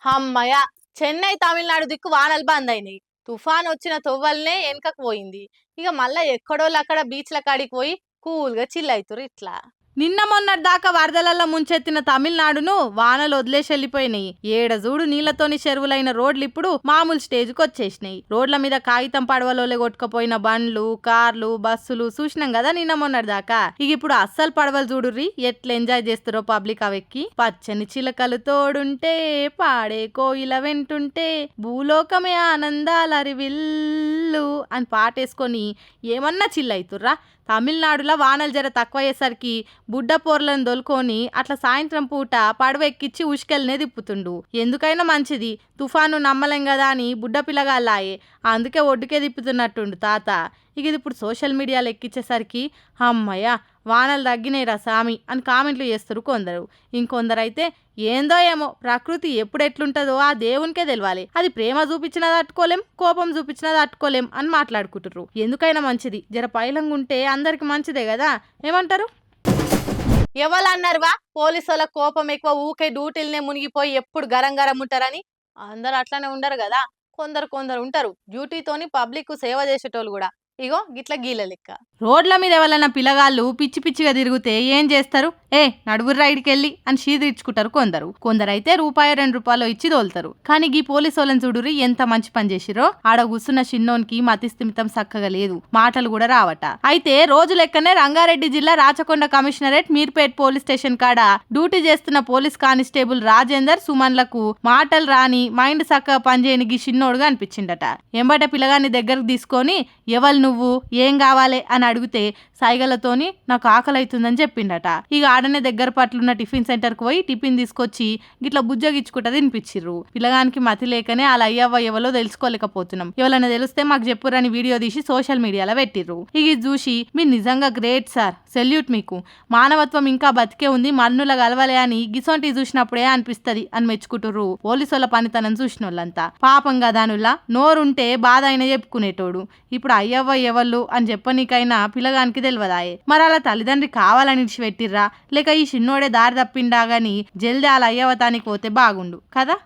హమ్మయ్య! చెన్నై, తమిళనాడు దిక్కు వానలు బంద్ అయినాయి. తుఫాన్ వచ్చిన తొవ్వలనే వెనకకు పోయింది. ఇక మళ్ళా ఎక్కడోళ్ళు అక్కడ బీచ్ల కాడికి పోయి కూల్గా చిల్ అవుతురు ఇట్లా. నిన్న మొన్నటి దాకా వరదలలో ముంచెత్తిన తమిళనాడును వానలు వదిలేసి వెళ్ళిపోయినాయి. ఏడ చూడు నీళ్లతోని చెరువులైన రోడ్లు ఇప్పుడు మామూలు స్టేజ్కి వచ్చేసినాయి. రోడ్ల మీద కాగితం పడవలోలే కొట్టుకుపోయిన బండ్లు, కార్లు, బస్సులు చూసినాం కదా నిన్న మొన్నటి దాకా. ఇక ఇప్పుడు అస్సలు పడవలు చూడుర్రి ఎట్లా ఎంజాయ్ చేస్తారో పబ్లిక్ అవెక్కి. పచ్చని చిలకలు తోడుంటే, పాడే కోయిల వెంటుంటే, భూలోకమే ఆనందాలరివిల్లు అని పాటేసుకొని ఏమన్నా చిల్లవుతుర్రా. తమిళనాడులో వానలు జర తక్కువ అయ్యేసరికి బుడ్డ పోర్లను దొలుకొని అట్లా సాయంత్రం పూట పడవ ఎక్కిచ్చి ఉష్కెల్నే తిప్పుతుండు. ఎందుకైనా మంచిది, తుఫాను నమ్మలేం కదా అని బుడ్డ పిల్లగాళ్ళాయే, అందుకే ఒడ్డుకే తిప్పుతున్నట్టుండు తాత. ఇక ఇది ఇప్పుడు సోషల్ మీడియాలో ఎక్కించేసరికి అమ్మయ్య వానలు తగ్గినాయి రా సామి అని కామెంట్లు చేస్తారు కొందరు. ఇంకొందరైతే ఏందో ఏమో ప్రకృతి ఎప్పుడు ఎట్లుంటుందో ఆ దేవునికే తెలవాలి, అది ప్రేమ చూపించినా తట్టుకోలేం, కోపం చూపించినా తట్టుకోలేం అని మాట్లాడుకుంటారు. ఎందుకైనా మంచిది జర పైలంగుంటే అందరికి మంచిదే కదా, ఏమంటారు? ఎవరన్నారువా పోలీసు వాళ్ళ కోపం ఎక్కువ, ఊకే డ్యూటీలనే మునిగిపోయి ఎప్పుడు గరం గరం ఉంటారని? అందరు అట్లానే ఉండరు కదా, కొందరు ఉంటారు డ్యూటీతోని పబ్లిక్ సేవ చేసేటోళ్ళు కూడా. ఇగో గిట్ల గీల లెక్క రోడ్ల మీద ఎవరైనా పిల్లగాళ్ళు పిచ్చి పిచ్చిగా తిరిగితే ఏం చేస్తారు? నడువురు రైడ్కి వెళ్ళి అని షీదిర్చుకుంటారు కొందరైతే ₹2-2 ఇచ్చి తోలుతారు. కానీ గీ పోలీసు వాళ్ళని చూడురి ఎంత మంచి పని చేసిరో. ఆడ కూర్చున్న చిన్నోనికి మతిస్థిమితం చక్కగా లేదు, మాటలు కూడా రావట. అయితే రోజు లెక్కనే రంగారెడ్డి జిల్లా Rachakonda commissionerate Meerpet police station కాడ డ్యూటీ చేస్తున్న పోలీస్ కానిస్టేబుల్ రాజేందర్ సుమన్లకు మాటలు రాని, మైండ్ చక్కగా పనిచేయని గీ చిన్నోడుగా అనిపించిండట. ఎంబట పిల్లగాన్ని దగ్గరకు తీసుకొని ఎవరు నువ్వు, ఏం కావాలి అని అడిగితే సైగలతోని నాకు ఆకలి అవుతుందని చెప్పిండట. ఇక ఆడనే దగ్గర పట్లున్న టిఫిన్ సెంటర్కి పోయి టిఫిన్ తీసుకొచ్చి గిట్లా బుజ్జగిచ్చుకుంటా తినిపించిర్రు. పిల్లగానికి మతి లేకనే అలా అయ్యవ్వ ఎవలో తెలుసుకోలేకపోతున్నాం, ఎవరైనా తెలిస్తే మాకు చెప్పురని వీడియో తీసి సోషల్ మీడియాలో పెట్టిర్రు. ఇక ఇది చూసి మీరు నిజంగా గ్రేట్ సార్, సెల్యూట్ మీకు, మానవత్వం ఇంకా బతికే ఉంది, మన్నుల గలవలే అని గిసొంటి చూసినప్పుడే అనిపిస్తుంది అని మెచ్చుకుంటుర్రు పోలీసుల పనితనం చూసిన వాళ్ళంతా. పాపం గదానుల్లా నోరుంటే బాధ అయినా చెప్పుకునేటోడు, ఇప్పుడు అయ్యవ్వ ఎవళ్ళు అని చెప్పనీకైనా పిల్లగానికి తెలియదాయే. మరి అలా తల్లిదండ్రి కావాలని పెట్టిర్రా లేక ఈ చిన్నోడే దారి తప్పిండా గాని జల్ది అలా అయ్యవతానికి పోతే బాగుండు కదా.